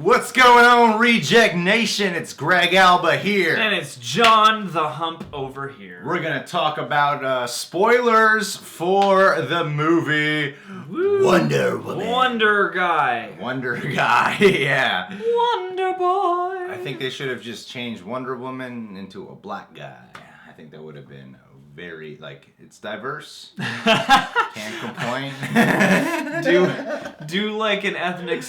What's going on, Reject Nation? It's Greg Alba here. And it's John the Hump over here. We're going to talk about spoilers for the movie Wonder Woman. Wonder Guy. Wonder Guy, yeah. Wonder Boy. I think they should have just changed Wonder Woman into a black guy. I think that would have been very, it's diverse. Can't complain. do like an ethnic...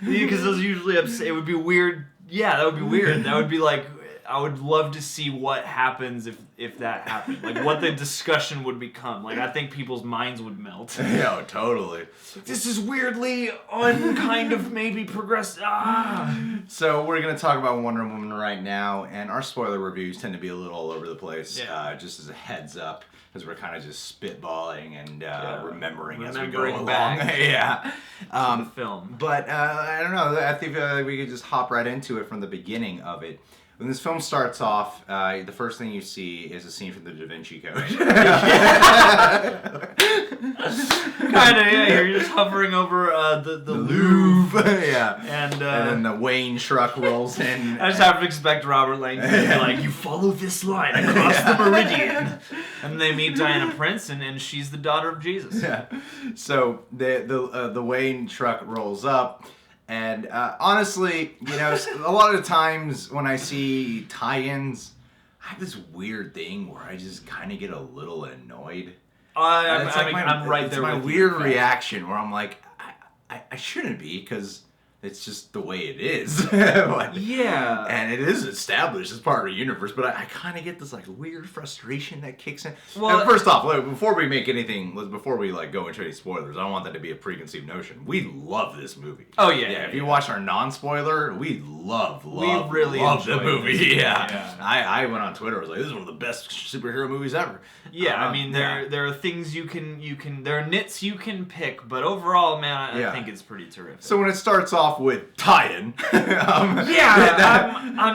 Because those usually it would be weird. Yeah, that would be weird. That would be like... I would love to see what happens if that happened. Like, what the discussion would become. Like, I think people's minds would melt. Yeah, totally. This is weirdly kind of maybe progress. So we're going to talk about Wonder Woman right now, and our spoiler reviews tend to be a little all over the place. Yeah. Just as a heads up, because we're kind of just spitballing and remembering as we go Remembering along. back. Yeah. The film. But I don't know. I think we could just hop right into it from the beginning of it. When this film starts off, the first thing you see is a scene from the Da Vinci Code. Kind of, yeah. You're just hovering over the Louvre. Yeah. And then the Wayne truck rolls in. I just have to expect Robert Langdon to be like, you follow this line across the meridian. And they meet Diana Prince, and she's the daughter of Jesus. Yeah. So the Wayne truck rolls up. And honestly, a lot of the times when I see tie-ins, I have this weird thing where I just kind of get a little annoyed. I'm right there. It's my weird reaction where I'm like, I shouldn't be, because it's just the way it is. Yeah. And it is established as part of the universe, but I kind of get this weird frustration that kicks in. Well, and first off, before we make anything, before we go into any spoilers, I don't want that to be a preconceived notion. We love this movie. Oh yeah. If you watch our non-spoiler, we really love the movie. Yeah. I went on Twitter. I was like, this is one of the best superhero movies ever. Yeah, I mean, there are things you can there are nits you can pick, but overall, man, I think it's pretty terrific. So when it starts off with tie-in, I'm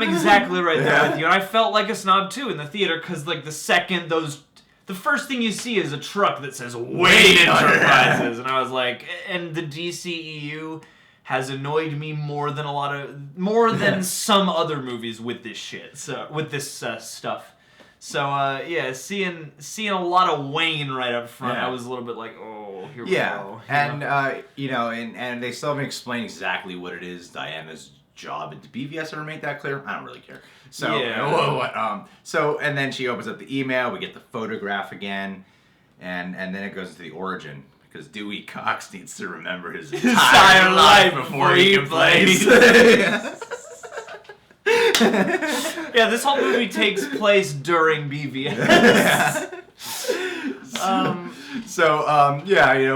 exactly right there with you, and I felt like a snob too in the theater because the first thing you see is a truck that says Wayne Enterprises, and I was like, and the DCEU has annoyed me more than some other movies with this shit. So with this stuff. So seeing a lot of Wayne right up front, I was a little bit like, oh, here we go. And and they still haven't explained exactly what it is Diana's job. Did BVS ever make that clear? I don't really care. So and then she opens up the email. We get the photograph again, and then it goes into the origin. Because Dewey Cox needs to remember his entire life before he can plays. Yeah, this whole movie takes place during BVS.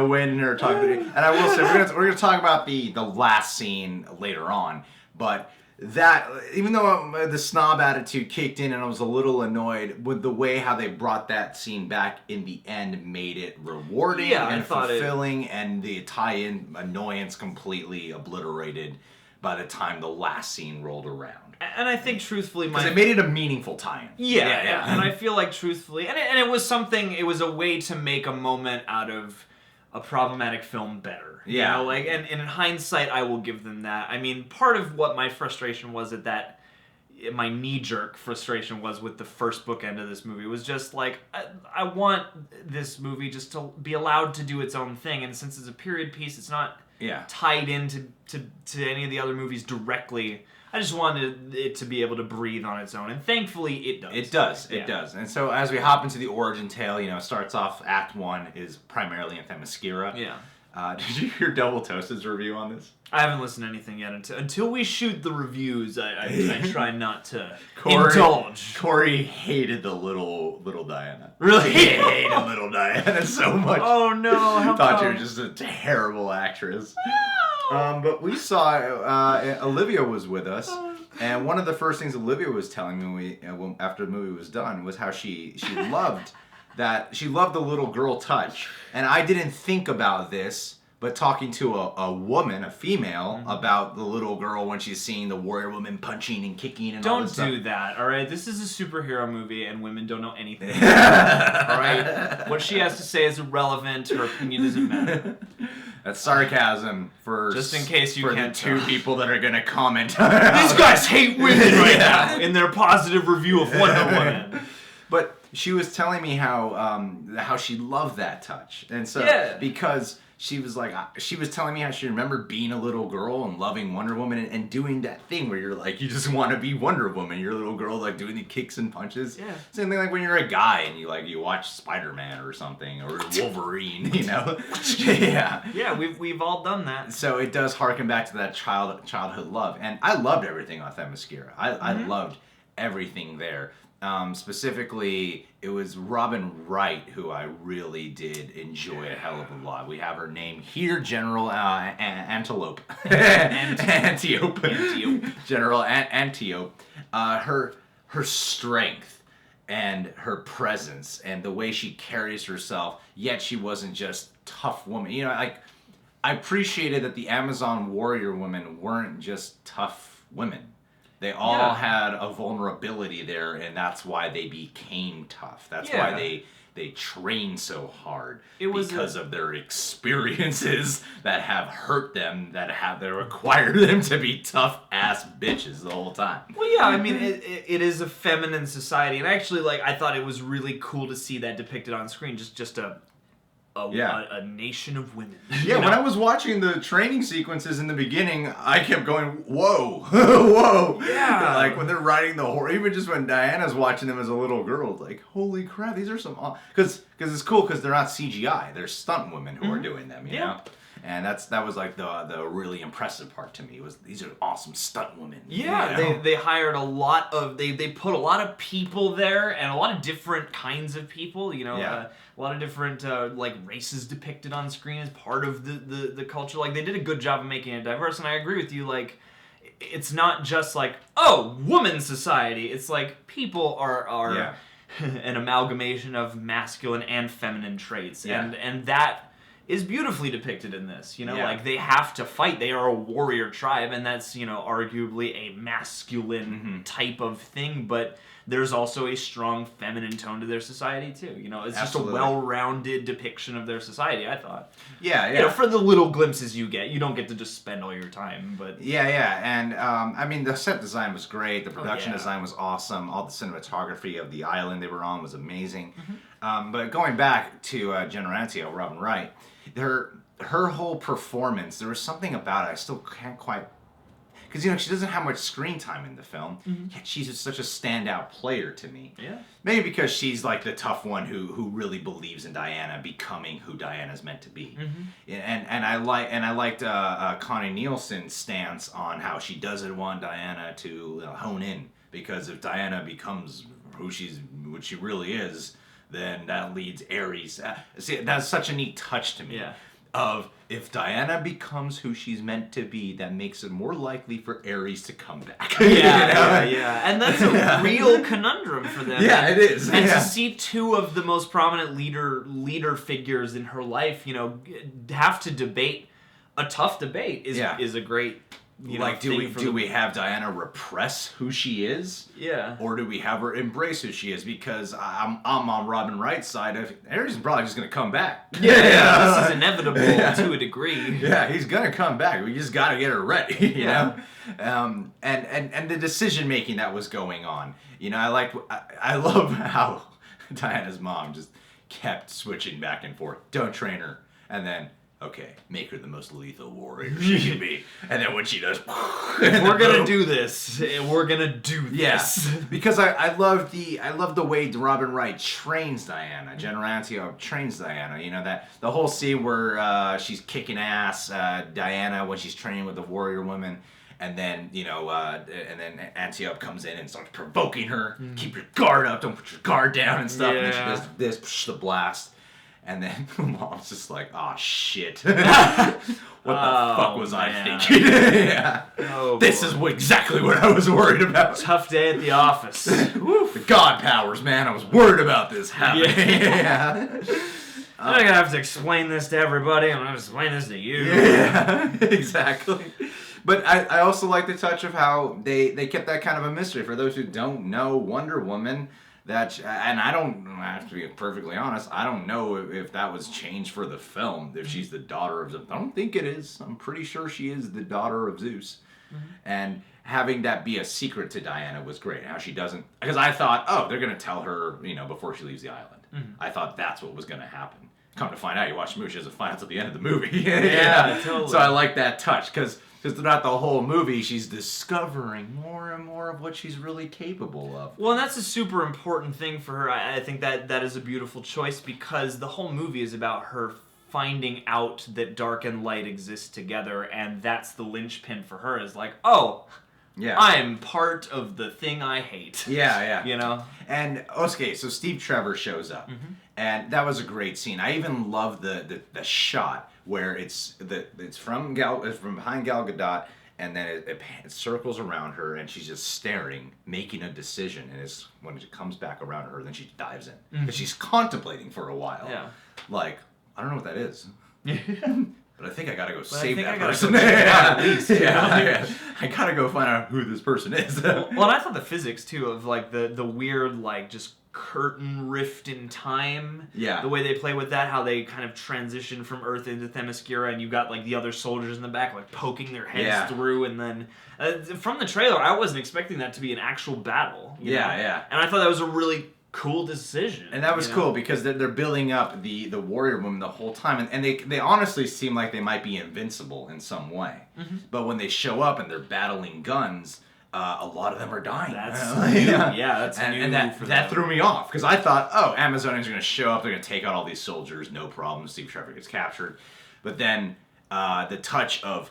Wayne and her are talking. And I will say, we're gonna talk about the last scene later on. But that, even though the snob attitude kicked in and I was a little annoyed with the way how they brought that scene back in the end, made it rewarding and fulfilling, and the tie-in annoyance completely obliterated by the time the last scene rolled around. And I think truthfully, because it made it a meaningful tie-in. Yeah. And I feel like truthfully, and it was a way to make a moment out of a problematic film better. Yeah. And in hindsight, I will give them that. I mean, part of what my frustration was my knee-jerk frustration was with the first bookend of this movie was just like, I want this movie just to be allowed to do its own thing, and since it's a period piece, it's not tied into to any of the other movies directly. I just wanted it to be able to breathe on its own, and thankfully it does. It does. And so as we hop into the origin tale, it starts off, Act 1 is primarily in Themyscira. Yeah. Did you hear Double Toasted's review on this? I haven't listened to anything yet. Until we shoot the reviews, I try not to indulge. Corey hated the little Diana. Really? He hated little Diana so much. Oh no! How thought she was just a terrible actress. But we saw Olivia was with us, and one of the first things Olivia was telling me after the movie was done was how she loved the little girl touch, and I didn't think about this. But talking to a woman, a female, about the little girl when she's seeing the warrior woman punching and kicking and all this stuff. Don't do that, all right? This is a superhero movie, and women don't know anything. All right? What she has to say is irrelevant. Her opinion doesn't matter. That's sarcasm for Just in case you for can't the two tell. people that are gonna comment. These guys hate women right now in their positive review of Wonder Woman. But she was telling me how she loved that touch, and so Yeah. because she was like, she was telling me how she remembered being a little girl and loving Wonder Woman and doing that thing where you're like, you just want to be Wonder Woman. You're a little girl like doing the kicks and punches. Yeah. Same thing like when you're a guy and you watch Spider-Man or something or Wolverine, you know? Yeah. Yeah, we've all done that. So it does harken back to that childhood love, and I loved everything on Themyscira. I loved everything there. Specifically, it was Robin Wright who I really did enjoy a hell of a lot. We have her name here, General Antelope. Antiope. General Antiope. Her strength and her presence and the way she carries herself, yet she wasn't just tough woman. You know, like, I appreciated that the Amazon warrior women weren't just tough women. They all had a vulnerability there, and that's why they became tough. That's why they train so hard. Because of their experiences that have hurt them, that require them to be tough ass bitches the whole time. Well, yeah, I mean, it is a feminine society, and actually, I thought it was really cool to see that depicted on screen. Just a nation of women. Yeah, when I was watching the training sequences in the beginning, I kept going, whoa, whoa. Yeah. Like when they're riding the horse, even just when Diana's watching them as a little girl, it's like, holy crap, these are some... Because it's cool because they're not CGI. They're stunt women who are doing them, you know? And that was like the really impressive part to me, was these are awesome stunt women. Yeah, you know? they hired a lot of... They put a lot of people there, and a lot of different kinds of people, you know? Yeah. A lot of different races depicted on screen as part of the culture. Like, they did a good job of making it diverse, and I agree with you, like, it's not just like, oh, woman society. It's like people are an amalgamation of masculine and feminine traits, and that is beautifully depicted in this. You know, like, they have to fight. They are a warrior tribe, and that's, you know, arguably a masculine type of thing, but there's also a strong feminine tone to their society too. You know, it's Absolutely. just a well-rounded depiction of their society, I thought. Yeah. You know, for the little glimpses you get, you don't get to just spend all your time, but... Yeah, and I mean, the set design was great, the production yeah. design was awesome, all the cinematography of the island they were on was amazing. But going back to General Antiope, Robin Wright, her whole performance, there was something about it I still can't quite... Because, you know, she doesn't have much screen time in the film, yet she's just such a standout player to me. Yeah. Maybe because she's like the tough one who really believes in Diana becoming who Diana's meant to be. And I liked Connie Nielsen's stance on how she doesn't want Diana to hone in, because if Diana becomes what she really is, then that leads Ares. See, that's such a neat touch to me. Yeah. Of if Diana becomes who she's meant to be, that makes it more likely for Ares to come back. Yeah. And that's a real conundrum for them. Yeah, it is. And to see two of the most prominent leader figures in her life, you know, have to debate a tough debate is a great, you know, like, do we have Diana repress who she is? Yeah. Or do we have her embrace who she is? Because I'm on Robin Wright's side of Ares is probably just gonna come back. Yeah. This is inevitable to a degree. Yeah, he's gonna come back. We just gotta get her ready, you know? And the decision making that was going on. You know, I love how Diana's mom just kept switching back and forth. Don't train her. And then, okay, make her the most lethal warrior she can be. And then when she does... We're gonna do this. We're gonna do this. Yes, because I love the way Robin Wright trains Diana. General Antiope trains Diana. You know, that the whole scene where she's kicking ass, Diana, when she's training with the warrior woman, and then and then Antiope comes in and starts provoking her. Keep your guard up, don't put your guard down and stuff. And then she does this, the blast. And then Mom's just like, oh shit. What the fuck was I thinking? This is exactly what I was worried about. Tough day at the office. The god powers, man. I was worried about this happening. I'm not gonna have to explain this to everybody. I'm gonna explain this to you. Yeah, exactly. But I also like the touch of how they kept that kind of a mystery. For those who don't know, Wonder Woman And I have to be perfectly honest, I don't know if that was changed for the film, if she's the daughter of Zeus. I don't think it is. I'm pretty sure she is the daughter of Zeus. And having that be a secret to Diana was great. How she doesn't, because I thought, oh, they're going to tell her, before she leaves the island. I thought that's what was going to happen. Come to find out, you watch the movie, she doesn't find out till the end of the movie. Yeah, totally. So I like that touch, because throughout the whole movie, she's discovering more and more of what she's really capable of. Well, and that's a super important thing for her. I think that is a beautiful choice, because the whole movie is about her finding out that dark and light exist together, and that's the linchpin for her, is like, oh, yeah, I'm part of the thing I hate. Yeah. And, okay, so Steve Trevor shows up, and that was a great scene. I even love the shot where it's from behind Gal Gadot, and then it circles around her, and she's just staring, making a decision, and it's when it comes back around her, then she dives in. But she's contemplating for a while. Yeah. Like, I don't know what that is. But I think I gotta go But save that gotta person. go check it out at least. Yeah. I gotta go find out who this person is. Well, and I thought the physics too of like the weird like just curtain rift in time. Yeah. The way they play with that, how they kind of transition from Earth into Themyscira, and you got like the other soldiers in the back like poking their heads through, and then from the trailer, I wasn't expecting that to be an actual battle. You know? And I thought that was a really cool decision. And that was cool because they're building up the warrior woman the whole time, and they honestly seem like they might be invincible in some way. But when they show up and they're battling guns, a lot of them are dying. That's new. Yeah, that's new. And that threw me off, because I thought, oh, Amazonians are going to show up, they're going to take out all these soldiers, no problem. Steve Trevor gets captured. But then the touch of,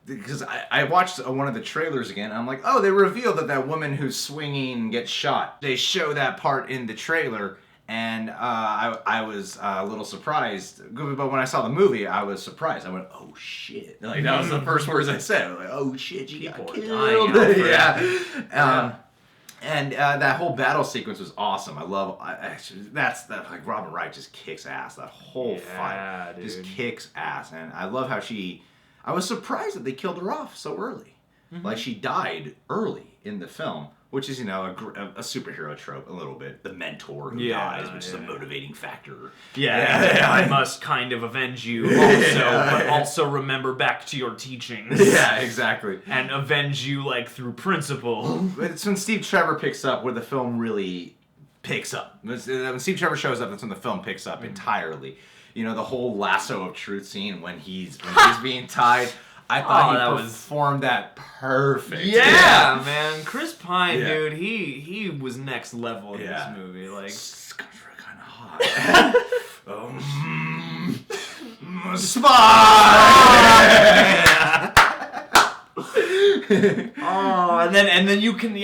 because I watched one of the trailers again, and I'm like, oh, they revealed that woman who's swinging gets shot. They show that part in the trailer, and I was a little surprised. But when I saw the movie, I was surprised. I went, oh, shit. Like, that was the first words I said. I was like, oh, shit, she got killed. And that whole battle sequence was awesome. I love like Robin Wright just kicks ass. That whole fight just kicks ass. And I love how I was surprised that they killed her off so early. Like, she died early in the film, which is, a superhero trope a little bit. The mentor who dies, which is a motivating factor. I must kind of avenge you also, but also remember back to your teachings. Yeah, exactly. And avenge you, like, through principle. It's when Steve Trevor picks up where the film really picks up. When Steve Trevor shows up, that's when the film picks up entirely. The whole lasso of truth scene when he's being tied. I thought he performed that perfect. Yeah, man. Chris Pine, dude, he was next level in this movie. Like, kind of hot. Spy. Oh, and then you can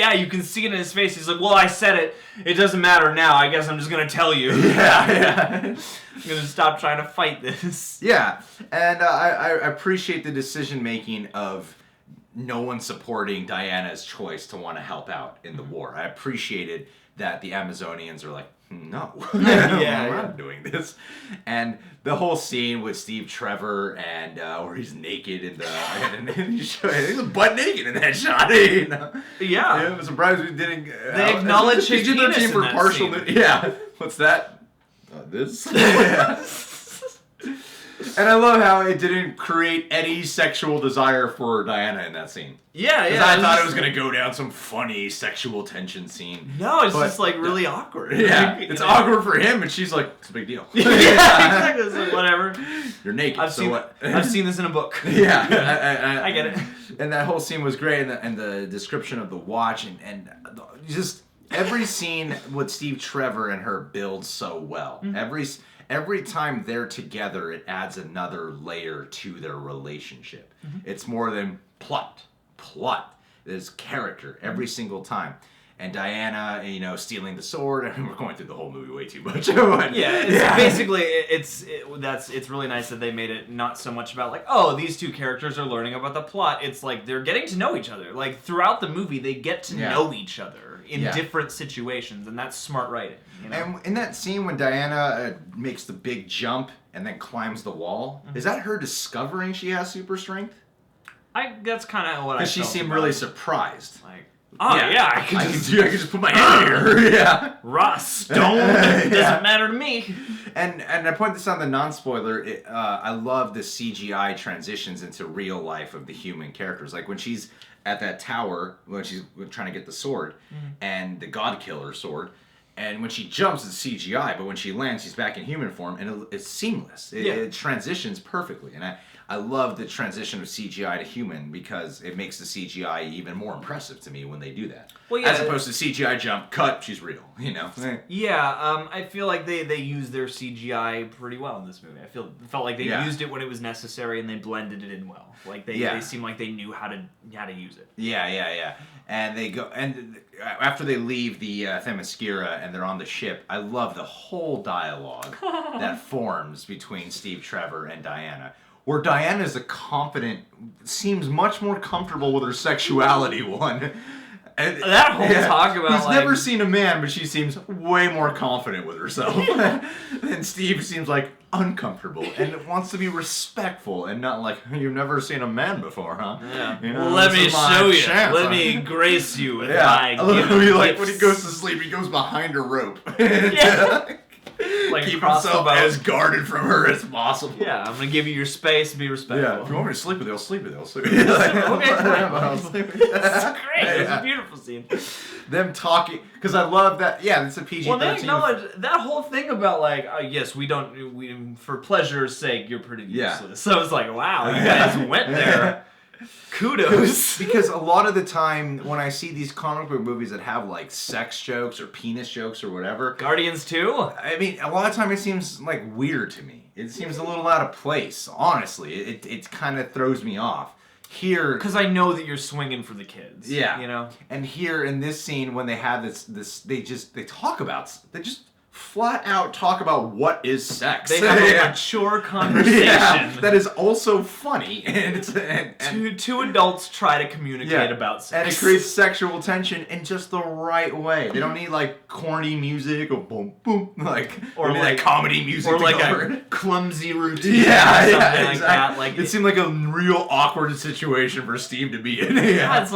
see it in his face. He's like, well, I said it. It doesn't matter now. I guess I'm just gonna tell you. I'm gonna stop trying to fight this. Yeah, and I appreciate the decision making of no one supporting Diana's choice to want to help out in the war. I appreciated that the Amazonians are like, no, we're not doing this. And the whole scene with Steve Trevor and where he's naked and he's butt naked in that shot. Yeah, I'm surprised we didn't. They acknowledge his penis in that partial. Scene. Yeah, what's that? This. And I love how it didn't create any sexual desire for Diana in that scene. Yeah. I thought it was going to go down some funny sexual tension scene. No, it's just like really awkward. Yeah, it's awkward for him, and she's like, it's a big deal. Yeah, exactly. It's like, whatever. You're naked, I've seen this in a book. Yeah. I get it. And that whole scene was great, and the description of the watch, and just every scene with Steve Trevor and her builds so well. Every time they're together, it adds another layer to their relationship. It's more than plot. There's character every single time. And Diana, stealing the sword. I mean, we're going through the whole movie way too much. Basically, it's really nice that they made it not so much about like, oh, these two characters are learning about the plot. It's like they're getting to know each other. Like throughout the movie, they get to know each other in different situations, and that's smart writing. And in that scene when Diana makes the big jump and then climbs the wall, is that her discovering she has super strength? That's kind of what I felt. Because she seemed really surprised. Like, Oh yeah, I could just put my hand here. Yeah. Ross Stone doesn't matter to me. And I point this on the non-spoiler. I love the CGI transitions into real life of the human characters. Like when she's at that tower, when she's trying to get the sword, and the God Killer sword, and when she jumps, it's CGI, but when she lands, she's back in human form, and it's seamless. It transitions perfectly, and I love the transition of CGI to human because it makes the CGI even more impressive to me when they do that. Well, yeah, as opposed to CGI jump, cut, she's real, you know? Yeah, I feel like they used their CGI pretty well in this movie. I felt like they used it when it was necessary and they blended it in well. Like they seemed like they knew how to use it. Yeah. And they go, and after they leave the Themyscira and they're on the ship, I love the whole dialogue that forms between Steve Trevor and Diana. Where Diana is a confident, seems much more comfortable with her sexuality one. And, that whole talk about who's never seen a man, but she seems way more confident with herself. And Steve seems like uncomfortable and wants to be respectful and not like, you've never seen a man before, huh? Yeah. You know, well, let me show you. Chance, let me grace you with my like gifts. when he goes to sleep, he goes behind a rope. Like keep across the himself boat. as guarded from her as possible. Yeah, I'm gonna give you your space and be respectful. Yeah, if you want me to sleep with you, I'll sleep with you. I'll sleep with Okay, fine. I'll sleep with you. That's great. It's a beautiful scene. Them talking, because I love that. Yeah, it's a PG-13. Well, they acknowledge that whole thing about like, yes, we for pleasure's sake, you're pretty useless. So it's like, wow, you guys went there. Kudos. Because a lot of the time when I see these comic book movies that have like sex jokes or penis jokes or whatever, Guardians 2? I mean, a lot of time it seems like weird to me. It seems a little out of place, honestly. It kind of throws me off. Here, because I know that you're swinging for the kids. Yeah, you know. And here in this scene, when they have this, they just flat out talk about what is sex. They have a mature conversation that is also funny, and it's two adults try to communicate about sex, and it creates sexual tension in just the right way. They don't need like corny music or boom boom or like comedy music or like a clumsy routine. Yeah, or something exactly. like that. Like it seemed like a real awkward situation for Steve to be in. Yeah, it's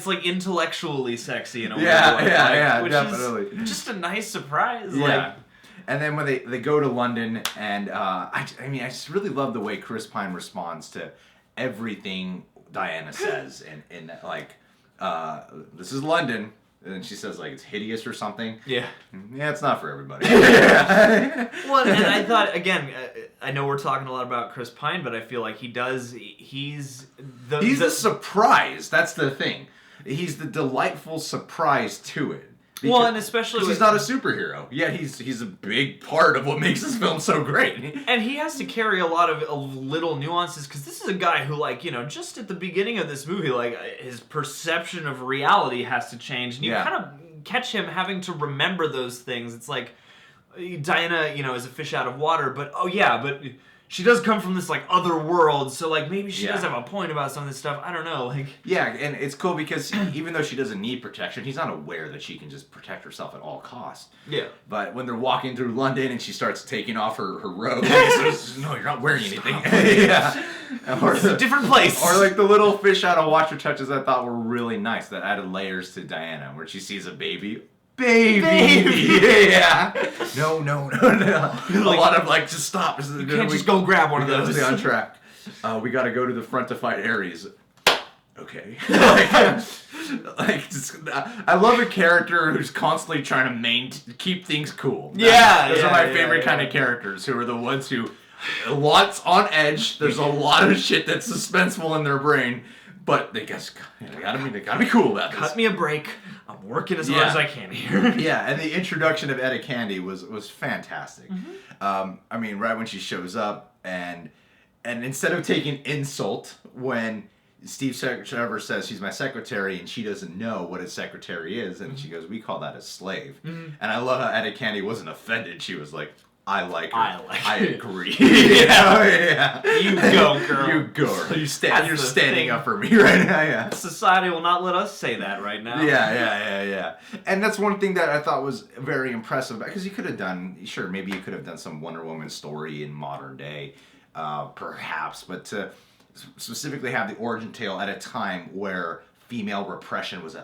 like intellectually sexy in a way. Yeah, which definitely. Is just a nice surprise. Yeah. Like, and then when they go to London, and I just really love the way Chris Pine responds to everything Diana says, in like, this is London, and then she says like it's hideous or something. Yeah, it's not for everybody. Well, and I thought again, I know we're talking a lot about Chris Pine, but I feel like he's the surprise. That's the thing. He's the delightful surprise to it. Well, and especially he's not a superhero. Yeah, he's a big part of what makes this film so great. And he has to carry a lot of little nuances, because this is a guy who, like, just at the beginning of this movie, like, his perception of reality has to change. And you kind of catch him having to remember those things. It's like, Diana, is a fish out of water, but, but she does come from this, like, other world, so, like, maybe she does have a point about some of this stuff. I don't know, like... Yeah, and it's cool because even though she doesn't need protection, he's not aware that she can just protect herself at all costs. Yeah. But when they're walking through London and she starts taking off her robe, he says, no, you're not wearing anything. Yeah. Or it's a different place. Or, like, the little fish out of water touches I thought were really nice that added layers to Diana, where she sees a baby. Baby. Yeah. No. A lot of like, just stop. You can't just go grab one of those. Stay on track. We got to go to the front to fight Ares. Okay. I love a character who's constantly trying to keep things cool. Those are my favorite kind of characters, who are the ones who, lots on edge. There's a lot of shit that's suspenseful in their brain, but they gotta be cool about this. Cut me a break. I'm working as hard as I can here. Yeah, and the introduction of Etta Candy was fantastic. Mm-hmm. Right when she shows up, and instead of taking insult when Steve Trevor says she's my secretary and she doesn't know what a secretary is, and she goes, we call that a slave. Mm-hmm. And I love how Etta Candy wasn't offended. She was like, I like her. I agree. Yeah. You go, girl. You go. You're standing up for me right now. Yeah. Society will not let us say that right now. Yeah. And that's one thing that I thought was very impressive, because you could have done, maybe you could have done some Wonder Woman story in modern day, perhaps, but to specifically have the origin tale at a time where female repression was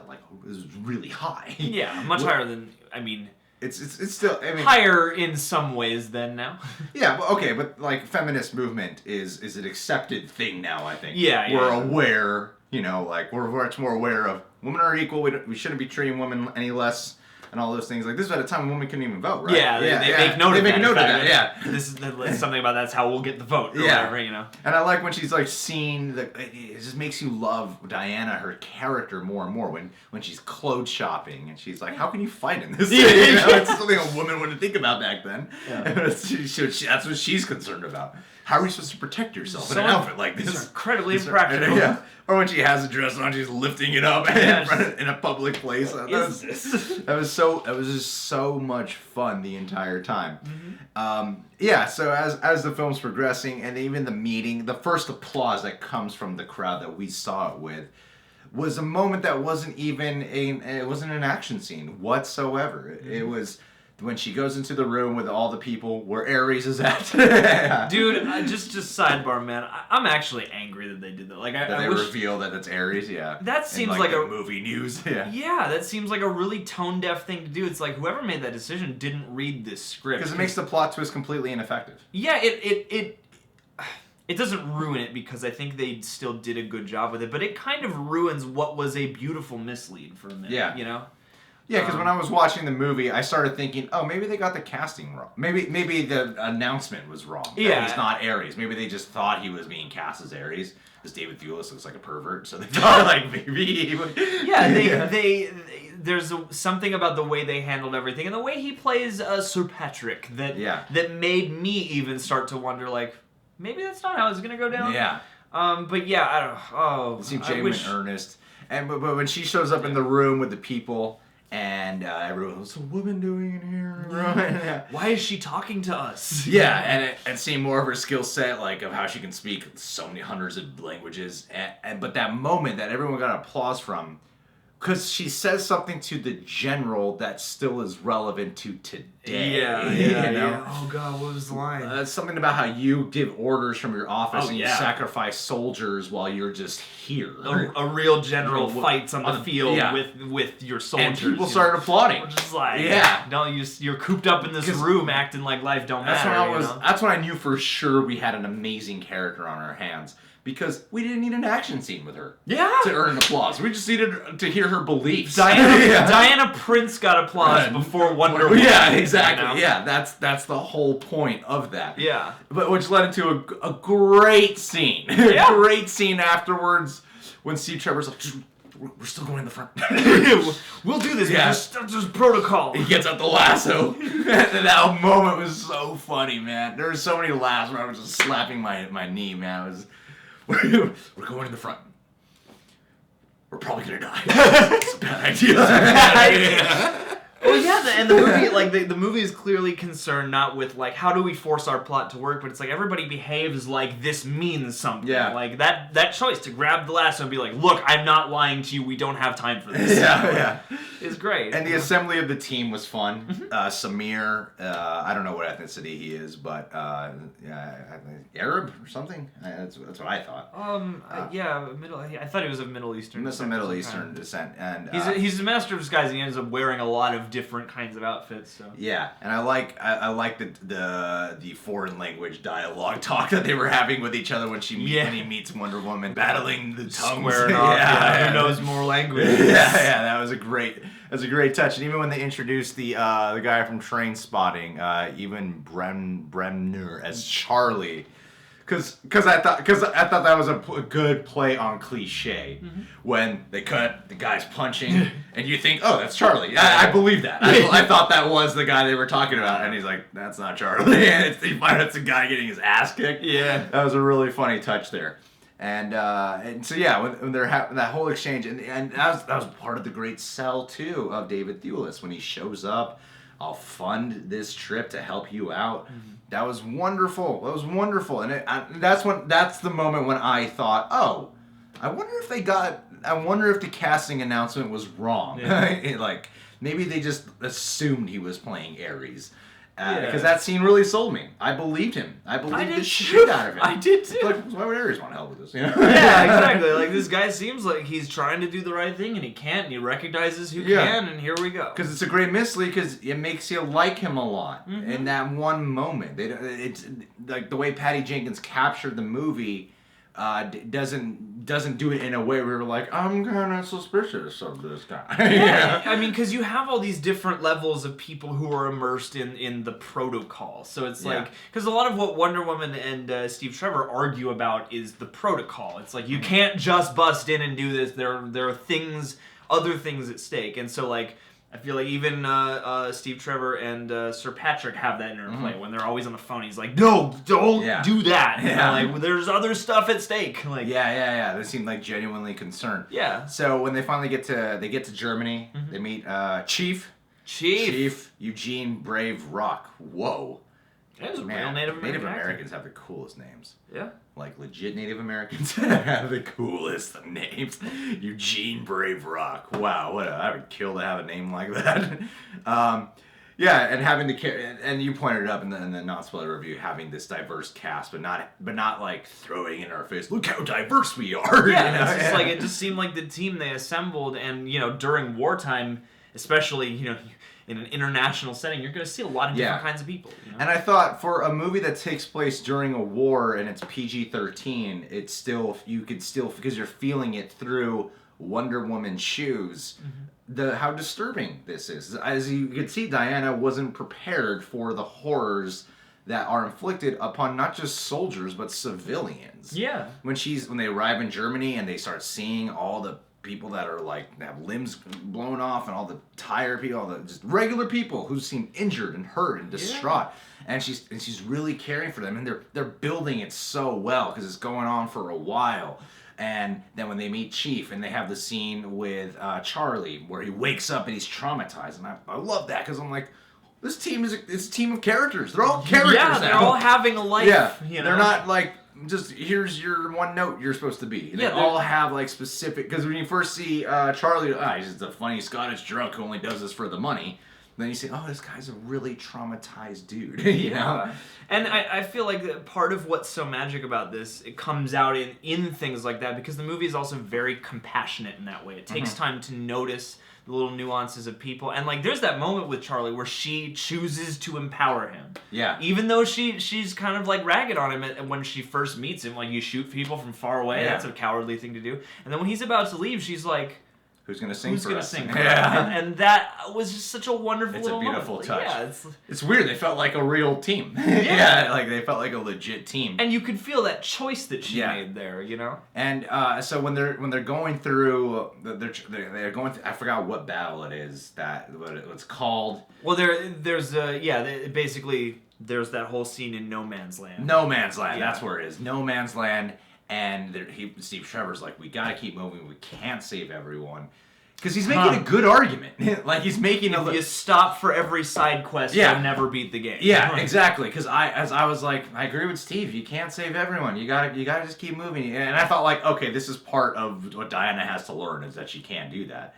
was really high. Yeah, much higher than, I mean... It's still, I mean... Higher in some ways than now. Yeah, but okay, but like feminist movement is an accepted thing now, I think. Yeah. We're aware, like we're much more aware of women are equal, we shouldn't be treating women any less, and all those things. Like, this is at a time when women couldn't even vote, right? Yeah, they make note of that. They make note of that, yeah. This is something about that's how we'll get the vote, or whatever, And I like when she's, like, seeing, it just makes you love Diana, her character, more and more, when she's clothes shopping, and she's like, how can you fight in this? It's something a woman wouldn't think about back then. Yeah. That's what she's concerned about. How are you supposed to protect yourself in an outfit like this? It's incredibly impractical. Yeah. Or when she has a dress on, she's lifting it up in a public place. That was just so much fun the entire time. Mm-hmm. So as the film's progressing, and even the meeting, the first applause that comes from the crowd that we saw it with was a moment that wasn't even it wasn't an action scene whatsoever. Mm-hmm. It was when she goes into the room with all the people where Ares is at. Dude, just sidebar, man. I'm actually angry that they did that. Like, I wish reveal that it's Ares, yeah. That seems like a movie news, yeah. Yeah, that seems like a really tone deaf thing to do. It's like whoever made that decision didn't read this script. Because it makes the plot twist completely ineffective. Yeah, it doesn't ruin it because I think they still did a good job with it, but it kind of ruins what was a beautiful mislead for a minute. Yeah. Yeah, because when I was watching the movie, I started thinking, oh, maybe they got the casting wrong. Maybe the announcement was wrong. Yeah. He's not Ares. Maybe they just thought he was being cast as Ares, because David Thewlis looks like a pervert, so they thought, like, maybe he would... Yeah, there's something about the way they handled everything, and the way he plays Sir Patrick that made me even start to wonder, like, maybe that's not how it's going to go down. Yeah. But yeah, I don't know. Oh, it seemed genuine and earnest. But when she shows up in the room with the people... And everyone, what's a woman doing in here? Yeah. Why is she talking to us? Yeah, and seeing more of her skill set, like of how she can speak so many hundreds of languages. But that moment that everyone got applause from, because she says something to the general that still is relevant to today. Yeah. Oh God, what was the line? Something about how you give orders from your office you sacrifice soldiers while you're just here. A real general fights on the field with your soldiers. And people started applauding. We're just like, no, you're cooped up in this room acting like life don't matter. That's when I knew for sure we had an amazing character on our hands. Because we didn't need an action scene with her to earn applause. We just needed to hear her beliefs. Diana Prince got applause before Wonder Woman. Yeah, exactly. Yeah, that's the whole point of that. Yeah. But which led into a great scene. A great scene afterwards when Steve Trevor's like, we're still going in the front. We'll do this. Yeah. Just protocol. He gets out the lasso. And that moment was so funny, man. There were so many laughs where I was just slapping my knee, man. We're going in the front. We're probably gonna die. It's a bad idea. Well, yeah, and the movie, like the movie is clearly concerned not with like how do we force our plot to work, but it's like everybody behaves like this means something. Yeah. Like that choice to grab the lasso and be like, look, I'm not lying to you. We don't have time for this. Yeah. It's great. And the assembly of the team was fun. Mm-hmm. Samir, I don't know what ethnicity he is, but Arab or something. That's what I thought. I thought he was of Middle Eastern. Middle Eastern descent, and he's a master of disguise. And he ends up wearing a lot of different kinds of outfits. So. Yeah, and I like the foreign language dialogue talk that they were having with each other when he meets Wonder Woman, battling the tongues. Squaring off. Who knows more languages? Yeah, that was a great touch. And even when they introduced the guy from Train Spotting, even Bremner as Charlie. Because I thought that was a good play on cliche. Mm-hmm. When they cut the guy's punching and you think, oh, that's Charlie. I believe that. I thought that was the guy they were talking about, and he's like, that's not Charlie. And it's a guy getting his ass kicked. Yeah, that was a really funny touch there. And so yeah, when they're having that whole exchange, and that was part of the great sell too of David Thewlis when he shows up. I'll fund this trip to help you out. Mm-hmm. That was wonderful. And that's the moment when I thought, oh, I wonder if the casting announcement was wrong. Yeah. Like maybe they just assumed he was playing Ares. Because that scene really sold me. I believed him. I believed the too. shit out of him. I did too. Like, why would Ares want to help with this? You know? Yeah, exactly. Like, this guy seems like he's trying to do the right thing, and he can't, and he recognizes who can, and here we go. Because it's a great mystery, because it makes you like him a lot in that one moment. It's like the way Patty Jenkins captured the movie. Doesn't do it in a way where we're like, I'm kind of suspicious of this guy. Yeah, I mean, because you have all these different levels of people who are immersed in the protocol. So it's like, because a lot of what Wonder Woman and Steve Trevor argue about is the protocol. It's like, you can't just bust in and do this. There are things, other things at stake. And so, like, I feel like even Steve Trevor and Sir Patrick have that interplay when they're always on the phone. He's like, "No, don't do that." You know, like, there's other stuff at stake. Like, yeah. They seem like genuinely concerned. Yeah. So when they finally get to Germany, they meet Chief Eugene Brave Rock. Whoa. It was a Man, real Native Americans have the coolest names. Yeah. Like, legit Native Americans have the coolest of names. Eugene Brave Rock. Wow, I would kill to have a name like that. And having the and you pointed it up in the non-spoiler review, having this diverse cast, but not like throwing in our face, look how diverse we are. Yeah, you know? it's just like, it just seemed like the team they assembled, and during wartime, especially in an international setting, you're going to see a lot of different kinds of people. And I thought, for a movie that takes place during a war and it's PG-13, it's still, you could still, because you're feeling it through Wonder Woman's shoes, how disturbing this is. As you can see, Diana wasn't prepared for the horrors that are inflicted upon not just soldiers, but civilians. Yeah. When they arrive in Germany and they start seeing all the people that are like, have limbs blown off, and all the tired people, all the just regular people who seem injured and hurt and distraught, and she's really caring for them, and they're building it so well because it's going on for a while. And then when they meet Chief and they have the scene with Charlie where he wakes up and he's traumatized, and I love that, because I'm like, this team is a team of characters. They're all characters now. Yeah, they're all having a life. Yeah, they're not like, just here's your one note you're supposed to be. They all have like specific, because when you first see Charlie, he's just a funny Scottish drunk who only does this for the money. Then you say, oh, this guy's a really traumatized dude. you know? And I feel like part of what's so magic about this, it comes out in things like that, because the movie is also very compassionate in that way. It takes time to notice the little nuances of people, and like, there's that moment with Charlie where she chooses to empower him. Yeah. Even though she's kind of like ragged on him, and when she first meets him, like, you shoot people from far away. That's a cowardly thing to do. And then when he's about to leave, she's like, Who's gonna sing for us? And that was just such a wonderful little moment. It's a beautiful touch. Yeah, it's weird. They felt like a real team. Like they felt like a legit team. And you could feel that choice that she made there, And so when they're going through, they're going through, I forgot what battle it is what it's called. Well, there's basically there's that whole scene in No Man's Land. No Man's Land. That's where it is. No Man's Land. And Steve Trevor's like, we gotta keep moving. We can't save everyone, because he's making a good argument. Like, he's making if you stop for every side quest, you'll never beat the game. Yeah, exactly. Because I was like, I agree with Steve. You can't save everyone. You gotta just keep moving. And I thought, like, okay, this is part of what Diana has to learn, is that she can't do that.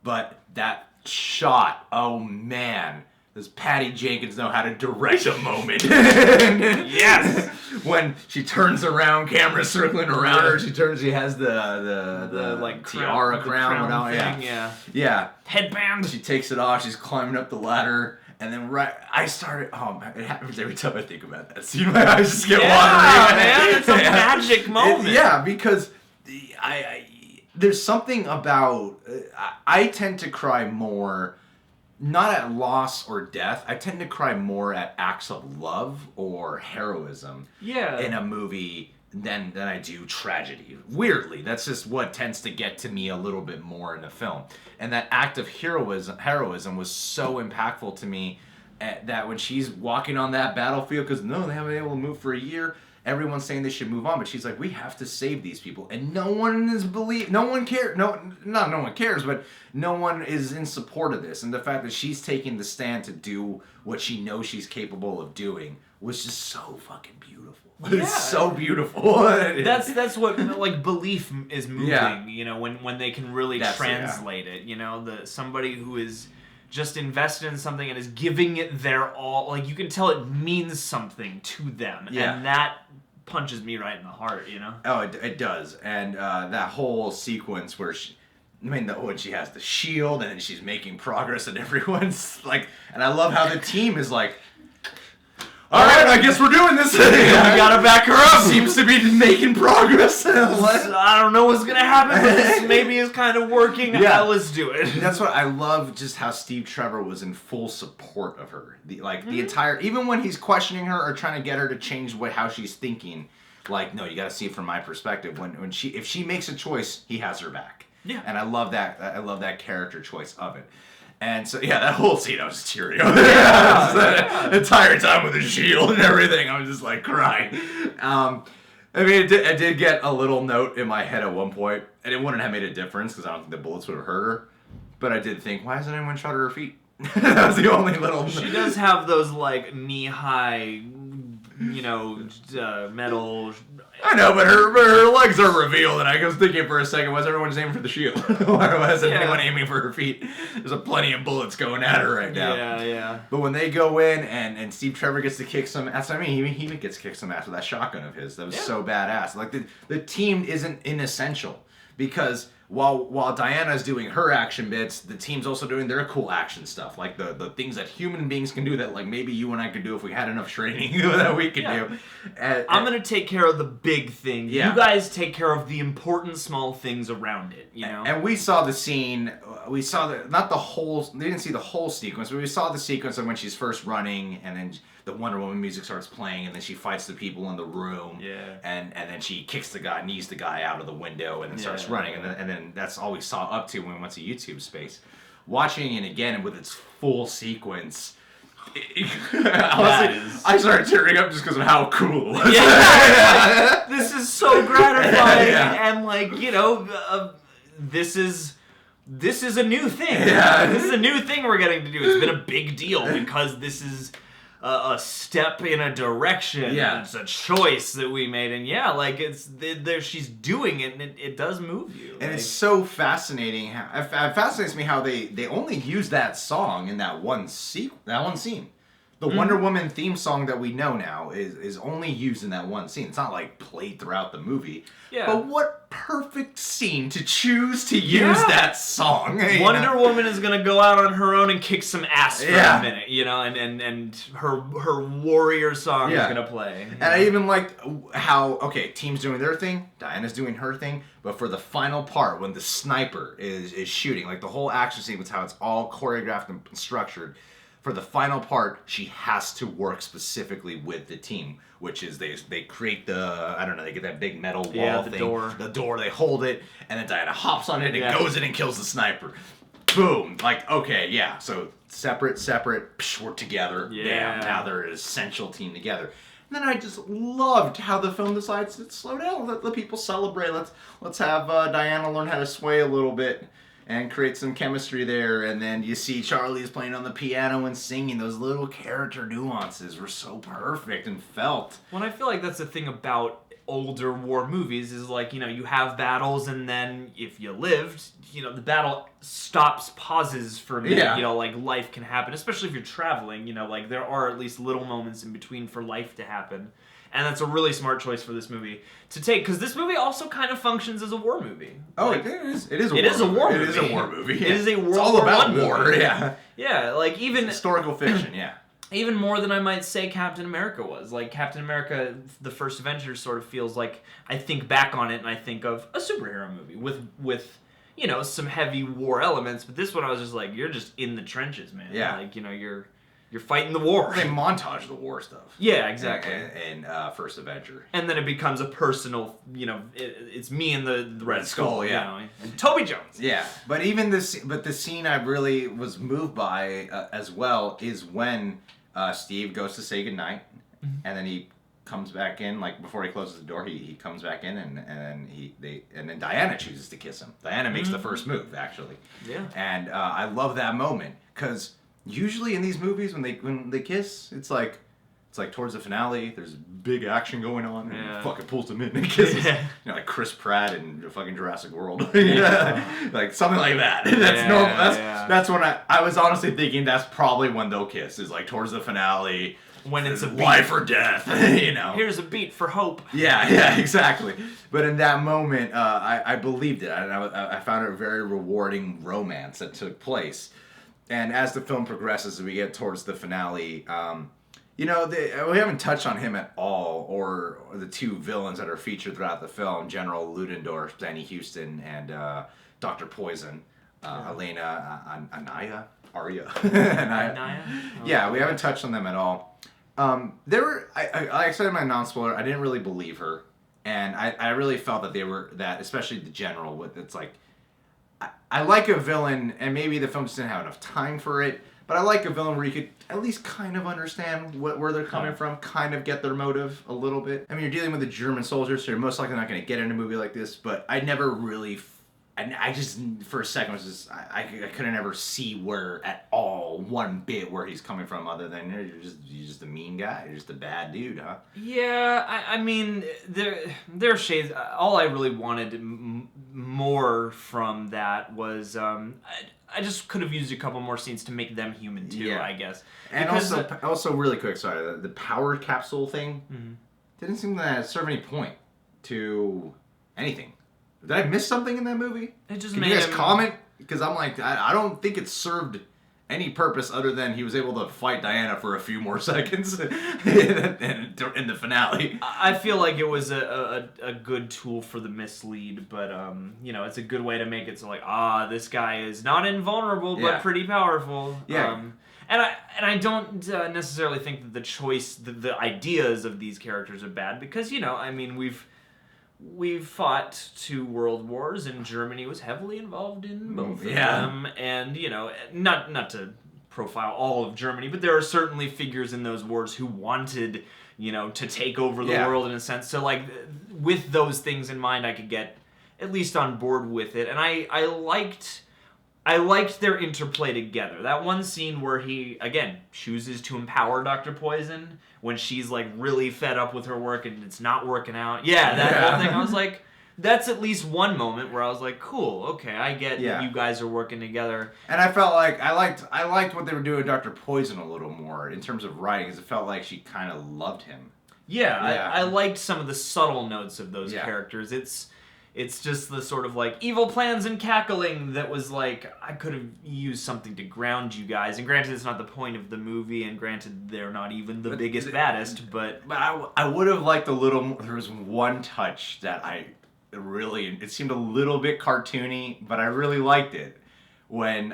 But that shot, oh man. Does Patty Jenkins know how to direct a moment? Yes! When she turns around, camera circling around her, she has the like tiara crown thing, yeah. Headband. She takes it off, she's climbing up the ladder, and then it happens every time I think about that scene. My eyes just get watering. Man, it's a magic moment. Because there's something about, I tend to cry more, not at loss or death. I tend to cry more at acts of love or heroism in a movie than I do tragedy. Weirdly, that's just what tends to get to me a little bit more in a film. And that act of heroism was so impactful to me, that when she's walking on that battlefield, because they haven't been able to move for a year, everyone's saying they should move on, but she's like, we have to save these people, and no one cares. No one cares, but no one is in support of this. And the fact that she's taking the stand to do what she knows she's capable of doing was just so fucking beautiful. It's so beautiful. That's what, like, belief is moving. When they can really translate it. Somebody who is just invested in something and is giving it their all. Like, you can tell it means something to them. Yeah. And that punches me right in the heart, Oh, it does. And that whole sequence where when she has the shield and then she's making progress and everyone's like, and I love how the team is like, all right, I guess we're doing this. We gotta back her up. Seems to be making progress. I don't know what's gonna happen, but this maybe is kind of working. Yeah. Let's do it. That's what I love, just how Steve Trevor was in full support of her. The entire, even when he's questioning her or trying to get her to change how she's thinking, like, no, you got to see it from my perspective. If she makes a choice, he has her back. Yeah. And I love that. I love that character choice of it. And so, yeah, that whole scene, I was tearing up. The entire time with the shield and everything, I was just like crying. I mean, I did get a little note in my head at one point, and it wouldn't have made a difference because I don't think the bullets would have hurt her. But I did think, why hasn't anyone shot her feet? That was the only little. She does have those like knee-high, metal. I know, but her legs are revealed, and I was thinking for a second, why is everyone just aiming for the shield? Why wasn't anyone aiming for her feet? There's plenty of bullets going at her right now. Yeah. But when they go in and Steve Trevor gets to kick some ass, I mean, he even gets kicked some ass with that shotgun of his. That was so badass. Like, the team isn't inessential, because while Diana's doing her action bits, the team's also doing their cool action stuff, like the things that human beings can do that like maybe you and I could do if we had enough training that we could do. I'm gonna take care of the big thing. Yeah. You guys take care of the important small things around it. And we saw the scene. We saw not the whole. They didn't see the whole sequence, but we saw the sequence of when she's first running, and then the Wonder Woman music starts playing, and then she fights the people in the room. Yeah. And then she kicks the guy, knees the guy out of the window, and then starts running. And then that's all we saw up to when we went to YouTube space. Watching it again with its full sequence. Honestly, I started tearing up just because of how cool it was. Yeah. This is so gratifying, and this is a new thing. Yeah. This is a new thing we're getting to do. It's been a big deal because this is a step in a direction. Yeah. It's a choice that we made, and it's there. She's doing it, and it does move you. And it's so fascinating. It fascinates me how they only use that song in that one scene. The Wonder Woman theme song that we know now is only used in that one scene. It's not like played throughout the movie. Yeah. But what perfect scene to choose to use that song. Wonder Woman is gonna go out on her own and kick some ass for a minute, and her warrior song is gonna play. And I even liked how, team's doing their thing, Diana's doing her thing, but for the final part when the sniper is shooting, like the whole action scene with how it's all choreographed and structured, for the final part, she has to work specifically with the team, which is they create they get that big metal wall thing. The door, they hold it, and then Diana hops on it and goes in and kills the sniper. Boom. So separate, work together. Yeah. Bam, now they're an essential team together. And then I just loved how the film decides to slow down, let the people celebrate. Let's have Diana learn how to sway a little bit and create some chemistry there. And then you see Charlie's playing on the piano and singing. Those little character nuances were so perfect and felt. Well, I feel like that's the thing about older war movies is you have battles, and then if you lived, the battle pauses for a minute. Yeah. Life can happen, especially if you're traveling. There are at least little moments in between for life to happen. And that's a really smart choice for this movie to take, because this movie also kind of functions as a war movie. Oh, it is. It is a war movie. It is a war movie. It is a war movie. It is a World It's all War about I war. movie. Yeah. Yeah, even historical fiction. Yeah. Even more than I might say Captain America was. Captain America, the first Avengers, sort of feels like, I think back on it and I think of a superhero movie with some heavy war elements. But this one I was just like, you're just in the trenches, man. Yeah. You're fighting the war. They montage the war stuff. Yeah, exactly. And First Avenger. And then it becomes a personal, it's me and the Red Skull, yeah. And Toby Jones. Yeah, but the scene I really was moved by as well is when Steve goes to say goodnight, and then he comes back in, before he closes the door, he comes back in, and then Diana chooses to kiss him. Diana makes the first move, actually. Yeah. And I love that moment, because usually in these movies when they kiss, it's it's like towards the finale, there's big action going on, and Yeah. fucking pulls him in and kisses. Yeah. You know, like Chris Pratt in the fucking Jurassic World. Like something like that. That's normal. That's when I was honestly thinking that's probably when they'll kiss, is like towards the finale. When it's a beat. life or death, you know. Here's a beat for hope. Yeah, exactly. But in that moment, I believed it. I found it a very rewarding romance that took place. And as the film progresses, we get towards the finale. You know, we haven't touched on him at all, or the two villains that are featured throughout the film: General Ludendorff, Danny Houston, and Dr. Poison, Elena Anaya. Anaya? Yeah, we haven't touched on them at all. There were, I said in my non-spoiler, I didn't really believe her, and I really felt that especially the general, it's like, I like a villain, and maybe the film just didn't have enough time for it, but I like a villain where you could at least kind of understand where they're coming from, kind of get their motive a little bit. I mean, you're dealing with the German soldiers, so you're most likely not going to get in a movie like this, but I never really... And I just, for a second, was just, I couldn't ever see where, at all, one bit where he's coming from, other than, you're just a mean guy, you're just a bad dude, huh? Yeah, I mean, there are shades. All I really wanted more from that was, I just could have used a couple more scenes to make them human too, Yeah. I guess. And because also really quick, sorry, the power capsule thing didn't seem to serve any point to anything. Did I miss something in that movie? It just Can made you guys him... comment? Because I'm like, I don't think it served any purpose other than he was able to fight Diana for a few more seconds in the finale. I feel like it was a good tool for the mislead, but you know, it's a good way to make it so like, this guy is not invulnerable but pretty powerful. Yeah. And I don't necessarily think that the choice, the ideas of these characters are bad, because, you know, I mean, we've fought 2 world wars, and Germany was heavily involved in both of them. And, you know, not to profile all of Germany, but there are certainly figures in those wars who wanted, you know, to take over the world in a sense. So, like, with those things in mind, I could get at least on board with it. And I liked their interplay together. That one scene where he, again, chooses to empower Dr. Poison when she's, like, really fed up with her work and it's not working out. Yeah, that whole thing. I was like, that's at least one moment where I was like, cool, okay, I get that you guys are working together. And I felt like I liked what they were doing with Dr. Poison a little more in terms of writing, because it felt like she kind of loved him. Yeah. I liked some of the subtle notes of those characters. It's just the sort of, like, evil plans and cackling that was, like, I could have used something to ground you guys. And granted, it's not the point of the movie, and granted, they're not even the biggest, baddest, but... But I would have liked a little more. There was one touch that it seemed a little bit cartoony, but I really liked it. When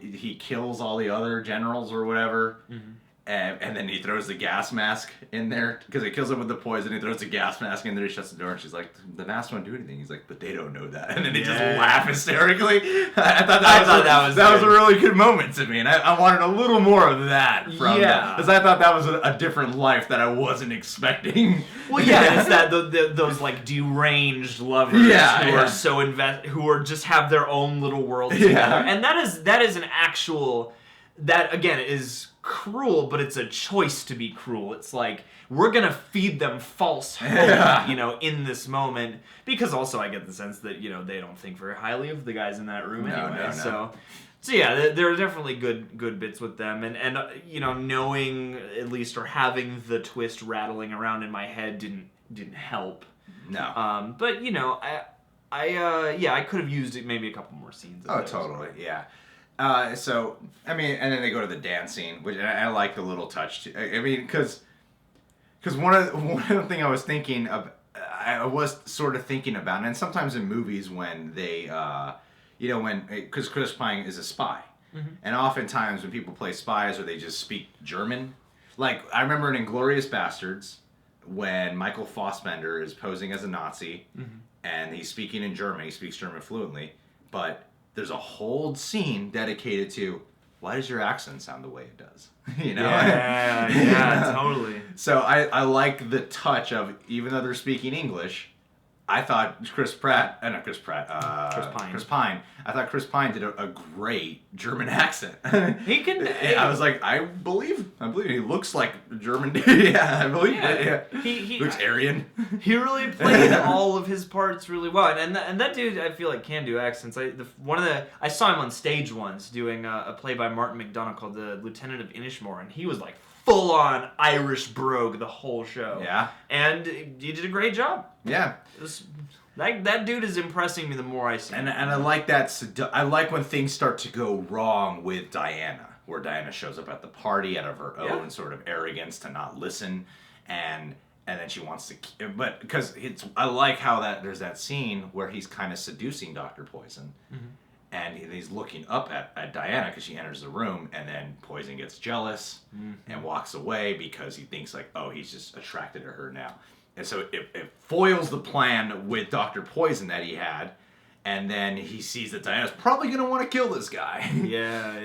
he kills all the other generals or whatever, and then he throws the gas mask in there, because he kills him with the poison. He throws the gas mask in there, he shuts the door, and she's like, the mask won't do anything. He's like, but they don't know that. And then they just laugh hysterically. I thought that was a really good moment to me, and I wanted a little more of that from because I thought that was a different life that I wasn't expecting. Well, yeah, it's that those like deranged lovers who are so who are just have their own little world together, and that is an actual, that again is cruel, but it's a choice to be cruel. It's like, we're gonna feed them false hope, you know, in this moment, because also I get the sense that, you know, they don't think very highly of the guys in that room anyway. So yeah, there are definitely good bits with them, and you know, knowing at least, or having the twist rattling around in my head didn't help. No. But you know, I could have used it, maybe a couple more scenes. Oh, totally, yeah. So, I mean, and then they go to the dance scene, which I like the little touch too. I mean, because one of the thing I was thinking of, I was sort of thinking about, and sometimes in movies when they, you know, because Chris Pine is a spy, and oftentimes when people play spies or they just speak German, like I remember in Inglourious Bastards when Michael Fassbender is posing as a Nazi, and he's speaking in German, he speaks German fluently, but there's a whole scene dedicated to, why does your accent sound the way it does? You know? Yeah, totally. So I like the touch of, even though they're speaking English, I thought Chris Pratt, not Chris Pratt, Chris Pine. I thought Chris Pine did a great German accent. He can. I was like, I believe he looks like a German dude. Yeah, I believe it. Yeah. He looks Aryan. He really played all of his parts really well, and that dude I feel like can do accents. I saw him on stage once doing a play by Martin McDonagh called The Lieutenant of Inishmore, and he was like full on Irish brogue the whole show. Yeah, and he did a great job. Yeah. That dude is impressing me the more I see him. And I like that. I like when things start to go wrong with Diana, where Diana shows up at the party out of her own sort of arrogance to not listen, and then she wants to. But because I like how there's that scene where he's kind of seducing Dr. Poison, and he's looking up at Diana because she enters the room, and then Poison gets jealous and walks away because he thinks like, oh, he's just attracted to her now. And so it foils the plan with Dr. Poison that he had, and then he sees that Diana's probably going to want to kill this guy. Yeah.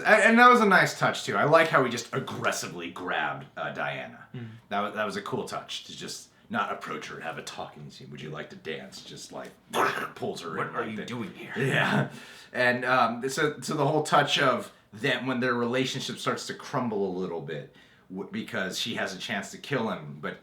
And that was a nice touch, too. I like how he just aggressively grabbed Diana. That was a cool touch, to just not approach her and have a talking scene. Would you like to dance? Just like pulls her in. What are you doing here? Yeah. And so the whole touch of them when their relationship starts to crumble a little bit, because she has a chance to kill him, but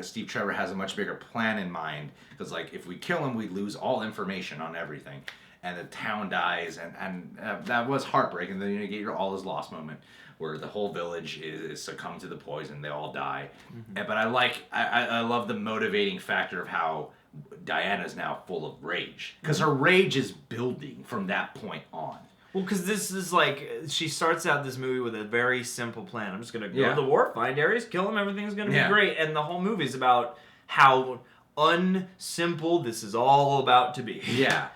Steve Trevor has a much bigger plan in mind, because like if we kill him, we lose all information on everything, and the town dies, and that was heartbreaking. Then you get your all is lost moment, where the whole village is succumbed to the poison, they all die. But I love the motivating factor of how Diana's now full of rage, because her rage is building from that point on. Well, because this is like, she starts out this movie with a very simple plan. I'm just going to go to the war, find Ares, kill him, everything's going to be great. And the whole movie is about how unsimple this is all about to be. Yeah.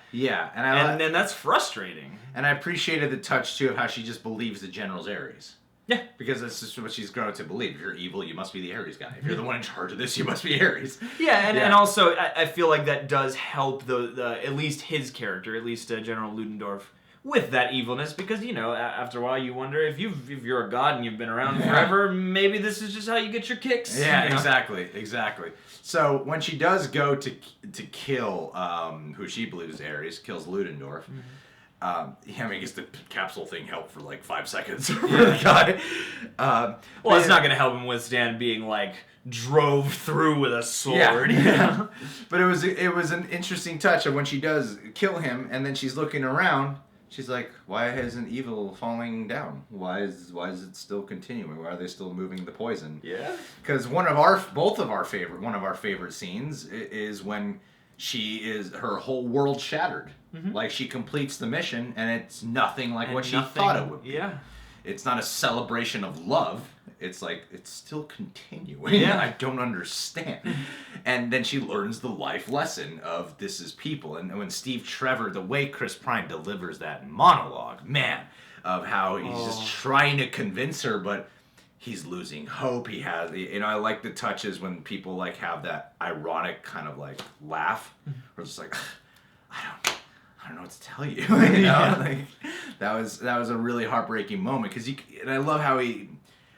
And that's frustrating. And I appreciated the touch, too, of how she just believes the general's Ares. Yeah. Because that's just what she's grown up to believe. If you're evil, you must be the Ares guy. If you're the one in charge of this, you must be Ares. Yeah, and also, I feel like that does help the at least his character, at least General Ludendorff, with that evilness, because after a while you wonder if you're a god and you've been around forever, maybe this is just how you get your kicks. Yeah, exactly. So when she does go to kill who she believes is Ares, kills Ludendorff. I guess the capsule thing helped for like 5 seconds for the guy. Well, it's not going to help him withstand being like drove through with a sword. Yeah. But it was an interesting touch of when she does kill him, and then she's looking around. She's like, why isn't evil falling down? Why is it still continuing? Why are they still moving the poison? Yeah. Because one of our favorite scenes is when her whole world shattered. Like she completes the mission and it's nothing like what she thought it would be. Yeah. It's not a celebration of love. It's like, it's still continuing. Yeah. I don't understand. And then she learns the life lesson of this is people. And when Steve Trevor, the way Chris Pine delivers that monologue, man, of how he's just trying to convince her, but he's losing hope. He has, I like the touches when people like have that ironic kind of like laugh, where it's just like, I don't know what to tell you. Like, that was a really heartbreaking moment, and I love how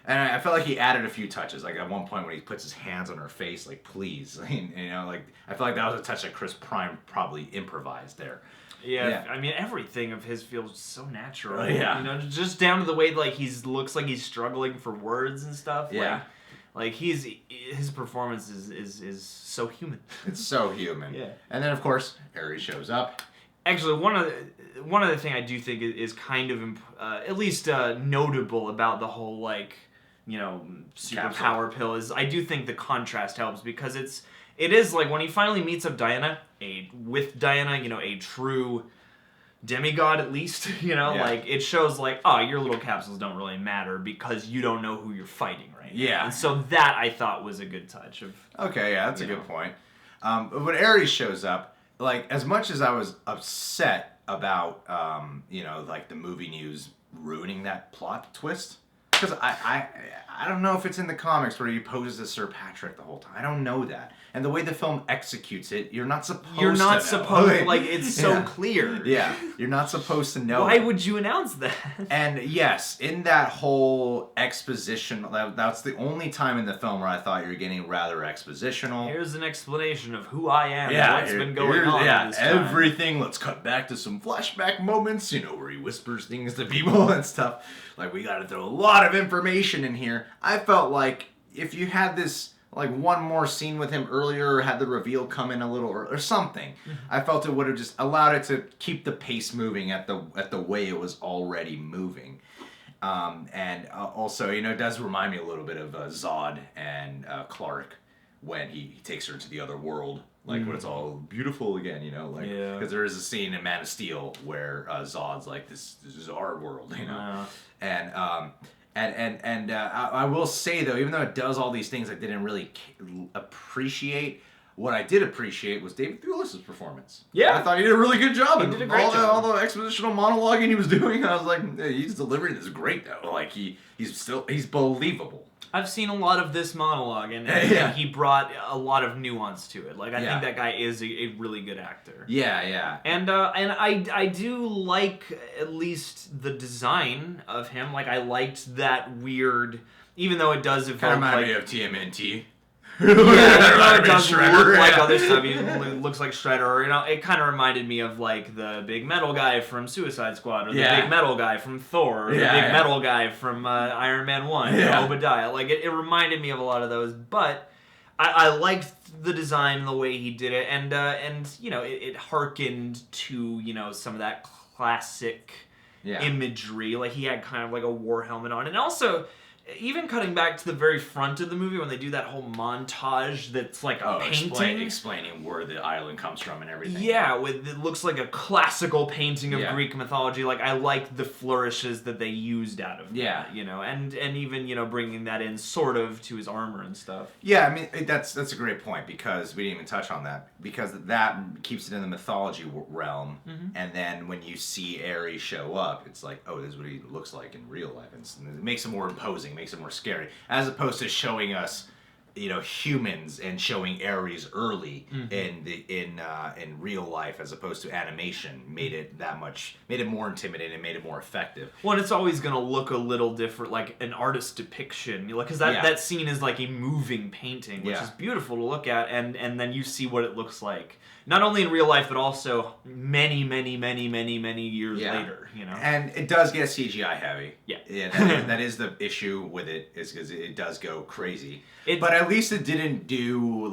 and I felt like he added a few touches. Like at one point when he puts his hands on her face, like please, I feel like that was a touch that Chris Pine probably improvised there. Yeah. I mean, everything of his feels so natural. Yeah. Just down to the way like looks like he's struggling for words and stuff. Yeah. Like his performance is so human. It's so human. Yeah. And then of course Ares shows up. Actually, one other thing I do think is kind of at least notable about the whole super power pill is I do think the contrast helps, because it is like when he finally meets up Diana, a true demigod at least, like it shows like, oh, your little capsules don't really matter because you don't know who you're fighting right now. Yeah. And so that I thought was a good touch of. Okay, yeah, that's a good point. But when Ares shows up, like as much as I was upset about like the movie news ruining that plot twist, because I don't know if it's in the comics where he poses as Sir Patrick the whole time. I don't know that. And the way the film executes it, you're not supposed to know. Like, it's so clear. Yeah, you're not supposed to know. Why would you announce that? And yes, in that whole exposition, that's the only time in the film where I thought you were getting rather expositional. Here's an explanation of who I am and what's been going on. Yeah, this time. everything. Let's cut back to some flashback moments, where he whispers things to people and stuff. Like, we gotta throw a lot of information in here. I felt like if you had this, like, one more scene with him earlier, or had the reveal come in a little, or something, I felt it would have just allowed it to keep the pace moving at the way it was already moving. And also, it does remind me a little bit of Zod and Clark when he takes her into the other world, like when it's all beautiful again, because there is a scene in Man of Steel where Zod's like, this is our world, and I will say though, even though it does all these things I didn't really appreciate, what I did appreciate was David Thewlis's performance. Yeah. I thought he did a really good job. He did a great job. All the expositional monologuing he was doing, I was like, hey, he's delivering this great though. Like he's believable. I've seen a lot of this monologue, and he brought a lot of nuance to it. Like, I think that guy is a really good actor. Yeah. And I do like at least the design of him. Like, I liked that weird, even though it does evoke Kind of remind like me of TMNT. Yeah, it does look like other stuff. He looks like Shredder, or it kind of reminded me of like the big metal guy from Suicide Squad, or the big metal guy from Thor, or the big metal guy from Iron Man 1, Obadiah. Like it reminded me of a lot of those, but I liked the design, the way he did it, and it harkened to some of that classic imagery. Like he had kind of like a war helmet on, and also, even cutting back to the very front of the movie when they do that whole montage that's like a painting. Explaining where the island comes from and everything. Yeah, it looks like a classical painting of Greek mythology. Like, I liked the flourishes that they used out of that, and even, bringing that in sort of to his armor and stuff. Yeah, I mean, that's a great point, because we didn't even touch on that, because that keeps it in the mythology realm, and then when you see Ares show up, it's like, oh, this is what he looks like in real life, and it makes him more imposing, makes it more scary, as opposed to showing us humans and showing Ares early in real life, as opposed to animation, made it more intimidating, made it more effective. Well, and it's always gonna look a little different, like an artist's depiction, because that scene is like a moving painting, which is beautiful to look at, and then you see what it looks like, not only in real life but also many years later. And it does get CGI heavy. Yeah. That is the issue with it, is because it does go crazy. But at least it didn't do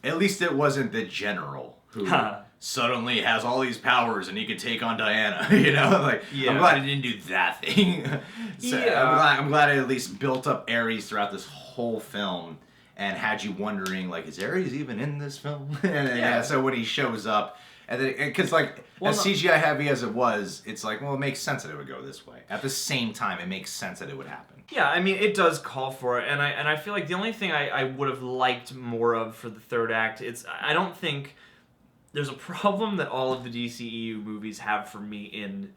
at least it wasn't the general who suddenly has all these powers and he can take on Diana. I'm glad it didn't do that thing. I'm glad it at least built up Ares throughout this whole film and had you wondering, like, is Ares even in this film? So when he shows up, and then, because CGI heavy as it was, it's like, well, it makes sense that it would go this way. At the same time, it makes sense that it would happen. Yeah, I mean, it does call for it, and I feel like the only thing I would have liked more of for the third act, I don't think there's a problem that all of the DCEU movies have for me in,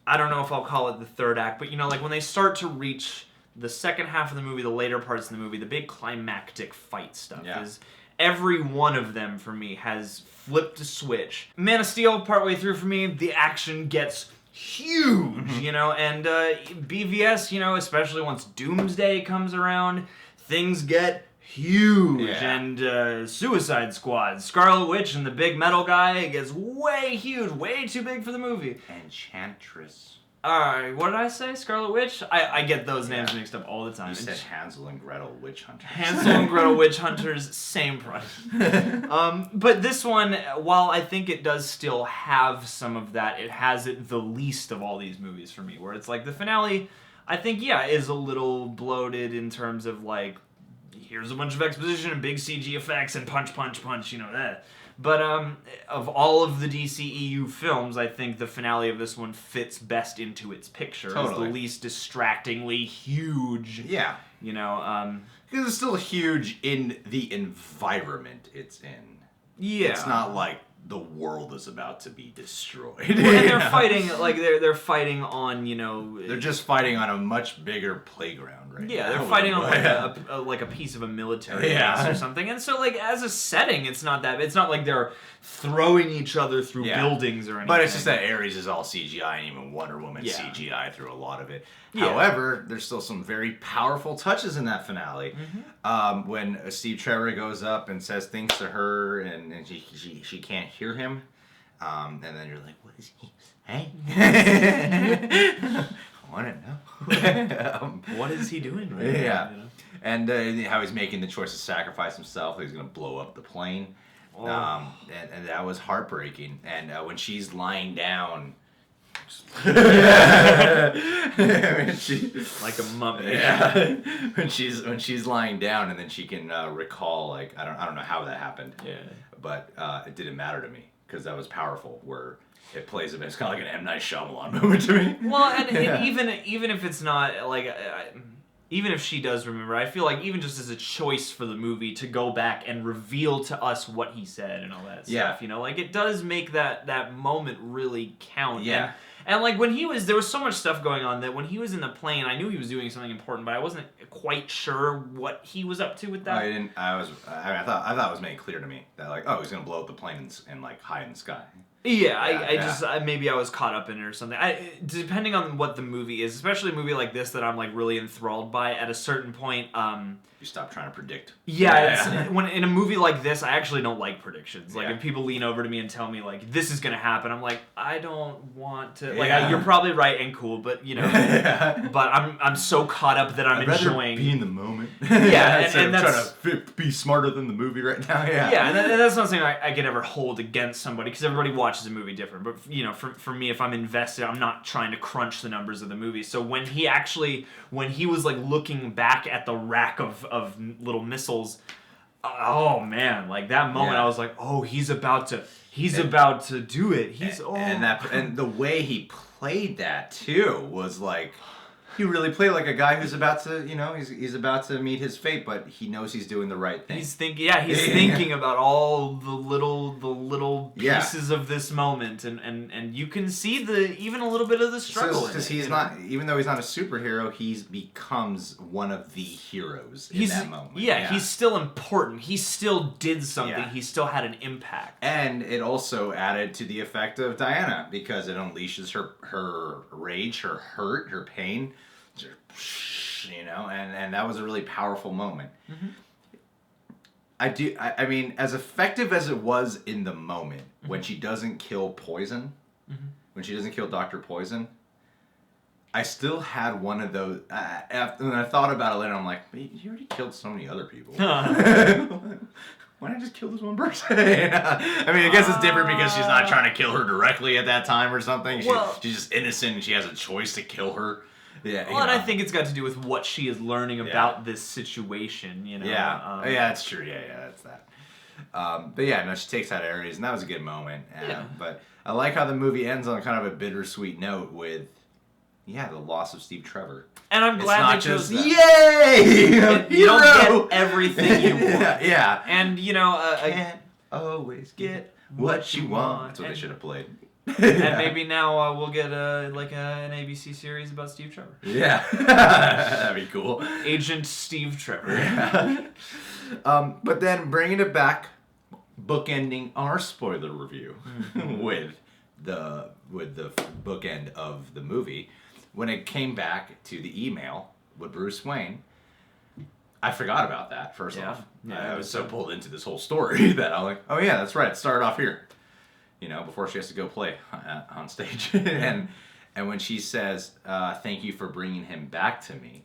I don't know if I'll call it the third act, but like when they start to reach the second half of the movie, the later parts of the movie, the big climactic fight stuff is, every one of them for me has flipped a switch. Man of Steel, partway through for me, the action gets huge, and BVS, especially once Doomsday comes around, things get huge. And Suicide Squad, Scarlet Witch and the big metal guy gets way huge, way too big for the movie. Enchantress. Alright, what did I say? Scarlet Witch? I get those names mixed up all the time. You said Hansel and Gretel Witch Hunters. Hansel and Gretel Witch Hunters, same price. But this one, while I think it does still have some of that, it has it the least of all these movies for me, where it's like the finale, I think, is a little bloated in terms of like, here's a bunch of exposition and big CG effects and punch, that. But of all of the DCEU films, I think the finale of this one fits best into its picture. Totally. It's the least distractingly huge. Yeah. Because it's still huge in the environment it's in. Yeah. It's not like the world is about to be destroyed. Well, and they're fighting like they're fighting on, you know, they're just fighting on a much bigger playground right yeah, now. they're fighting on like a piece of a military base or something. And so like as a setting, it's not like they're throwing each other through buildings or anything. But it's just that Ares is all CGI, and even Wonder Woman CGI through a lot of it. However, there's still some very powerful touches in that finale. When Steve Trevor goes up and says things to her, and she can't hear him, and then you're like, what is he saying? I want to know. What is he doing right now? You know? And how he's making the choice to sacrifice himself. He's going to blow up the plane. Oh. And that was heartbreaking. And when she's lying down... like a mummy. Yeah. when she's lying down, and then she can recall, like, I don't know how that happened. Yeah. But it didn't matter to me, because that was powerful, where it plays it's kind of like an M. Night Shyamalan moment to me. Well, and even if it's not like... even if she does remember, I feel like even just as a choice for the movie to go back and reveal to us what he said and all that stuff, you know, like it does make that moment really count. Yeah. And like when there was so much stuff going on that when he was in the plane, I knew he was doing something important, but I wasn't quite sure what he was up to with that. I thought it was made clear to me that like, oh, he's gonna blow up the plane and like high in the sky. Yeah, maybe I was caught up in it or something. Depending on what the movie is, especially a movie like this that I'm like really enthralled by, at a certain point, you stop trying to predict. Yeah, when in a movie like this, I actually don't like predictions. Like if people lean over to me and tell me like this is gonna happen, I'm like, I don't want to. Like you're probably right and cool, but you know, but I'm so caught up that I'm enjoying be in the moment. Yeah, and that's trying to be smarter than the movie right now. Yeah, and that's not something I can ever hold against somebody, because everybody watches a movie different. But you know, for me, if I'm invested, I'm not trying to crunch the numbers of the movie. So when he was like looking back at the rack of little missiles, oh man, like that moment, I was like, oh, he's about to do it. And the way he played that too was like, he really played like a guy who's about to, you know, he's about to meet his fate, but he knows he's doing the right thing. He's thinking about all the little pieces of this moment, and you can see even a little bit of the struggle. Because he's not, even though he's not a superhero, he becomes one of the heroes in that moment. Yeah, he's still important. He still did something. Yeah. He still had an impact. And it also added to the effect of Diana, because it unleashes her rage, her hurt, her pain. You know, and that was a really powerful moment. Mm-hmm. I mean, as effective as it was in the moment, when she doesn't kill Poison, when she doesn't kill Dr. Poison, I still had one of those. When I thought about it later, I'm like, but you already killed so many other people. Why not just kill this one person? I mean, I guess it's different because she's not trying to kill her directly at that time or something. She's just innocent, and she has a choice to kill her. Yeah, well, and I think it's got to do with what she is learning about this situation, you know. Yeah, that's true. Yeah, that's that. But yeah, no, she takes out Ares, and that was a good moment. But I like how the movie ends on kind of a bittersweet note with, the loss of Steve Trevor. And I'm glad they chose that. Yay! You don't get everything you want. Yeah. And, you know, can't always get what you want. That's what they should have played. And maybe now we'll get an ABC series about Steve Trevor. Yeah, that'd be cool. Agent Steve Trevor. Yeah. But then bringing it back, bookending our spoiler review with the bookend of the movie, when it came back to the email with Bruce Wayne, I forgot about that. First off, I was so pulled into this whole story that I'm like, oh yeah, that's right. It started off here. You know, before she has to go play on stage. and when she says, thank you for bringing him back to me,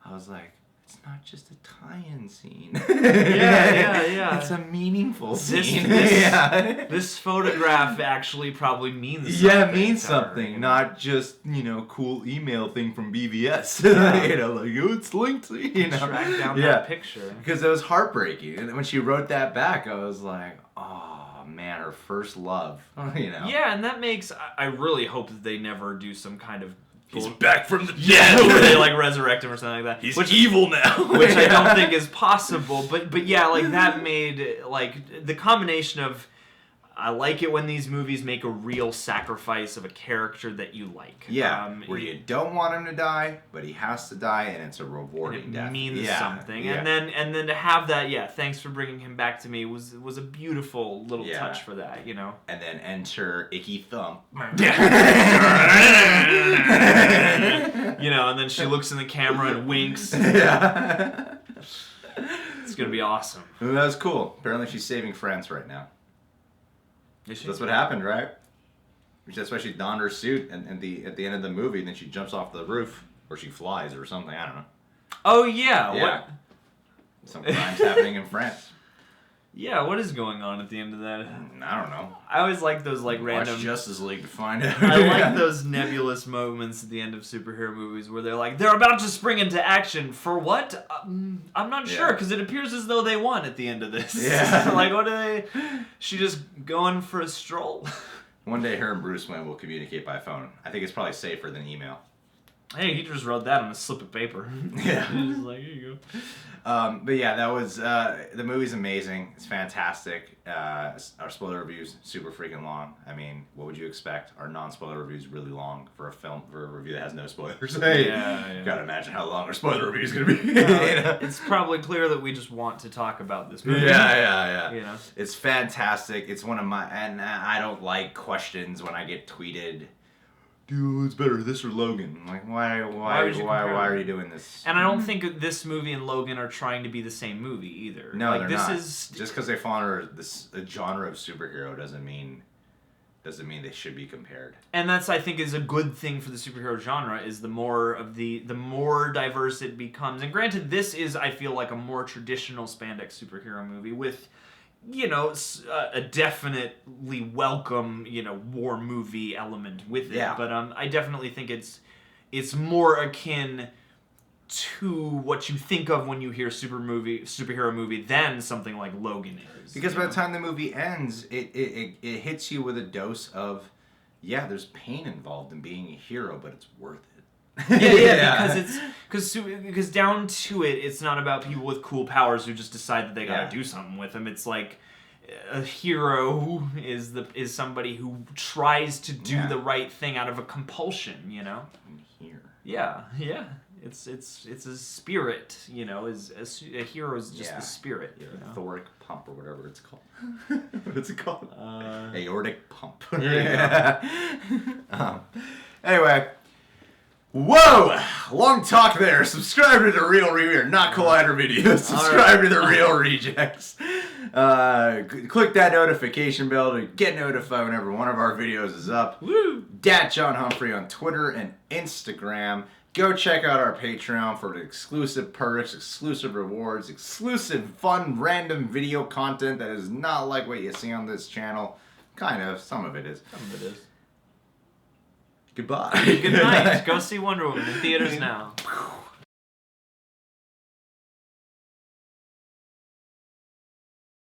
I was like, it's not just a tie-in scene. Yeah. It's a meaningful scene. This photograph actually probably means something. Yeah, it means something. Not just, you know, cool email thing from BVS. You know, like, it's linked, you know. Track down that picture. Because it was heartbreaking. And when she wrote that back, I was like, oh. Man, her first love, you know. Yeah, and that makes. I really hope that they never do some kind of. He's back from the dead. Yeah, where they like resurrect him or something like that. He's evil now, which I don't think is possible. But yeah, like that made like the combination of. I like it when these movies make a real sacrifice of a character that you like. Yeah, where you don't want him to die, but he has to die, and it's a rewarding and it death. means Yeah, something. yeah. And then to have that, thanks for bringing him back to me was a beautiful little Yeah. touch for that, you know. And then enter Icky Thump. You know, and then she looks in the camera and winks. Yeah. It's gonna be awesome. That was cool. Apparently she's saving France right now. Is she? That's what happened, right? That's why she donned her suit and at the end of the movie, and then she jumps off the roof, or she flies or something, I don't know. Oh yeah. Yeah. What? Some crimes happening in France. Yeah, what is going on at the end of that? I don't know. I always like those like random. Watch Justice League to find out. I like those nebulous moments at the end of superhero movies where they're like, they're about to spring into action for what? I'm not sure, Yeah. because it appears as though they won at the end of this. Yeah. Like, what are they? She just going for a stroll? One day her and Bruce Wayne will communicate by phone. I think it's probably safer than email. Hey, he just wrote that on a slip of paper. Yeah. He's just like, here you go. But yeah, that was the movie's amazing. It's fantastic. Our spoiler reviews super freaking long. I mean, what would you expect? Our non-spoiler reviews really long for a review that has no spoilers. Hey, Yeah. gotta imagine how long our spoiler review is gonna be. You know? It's probably clear that we just want to talk about this movie. Yeah. You know. It's fantastic. It's one of my, and I don't like questions when I get tweeted. Dude, it's better this or Logan. I'm like, why would you compare are them? you doing this? And I don't think this movie and Logan are trying to be the same movie either. No, like, they're this not. is Just because they fall under a genre of superhero doesn't mean they should be compared. And that's, I think, is a good thing for the superhero genre, is the more diverse it becomes. And granted, this is, I feel like, a more traditional spandex superhero movie with, you know, a definitely welcome, you know, war movie element with it. Yeah. But I definitely think it's more akin to what you think of when you hear superhero movie than something like Logan is. Because you by know? the time the movie ends, it hits you with a dose of, yeah, there's pain involved in being a hero, but it's worth it. Because down to it, it's not about people with cool powers who just decide that they gotta Yeah. do something with them. It's like a hero is somebody who tries to do Yeah. the right thing out of a compulsion. You know. Here. Yeah. It's a spirit. You know, a hero is just Yeah. the spirit. Yeah, You know? Thoric pump or whatever it's called. What's it called? Aortic pump. Anyway. Whoa! Long talk there. Subscribe to the Real Reviewer, not Collider videos. Subscribe to the Real Rejects. Click that notification bell to get notified whenever one of our videos is up. Woo! Dat John Humphrey on Twitter and Instagram. Go check out our Patreon for exclusive perks, exclusive rewards, exclusive fun random video content that is not like what you see on this channel. Kind of. Some of it is. Some of it is. Goodbye. Good night. Go see Wonder Woman in theaters now.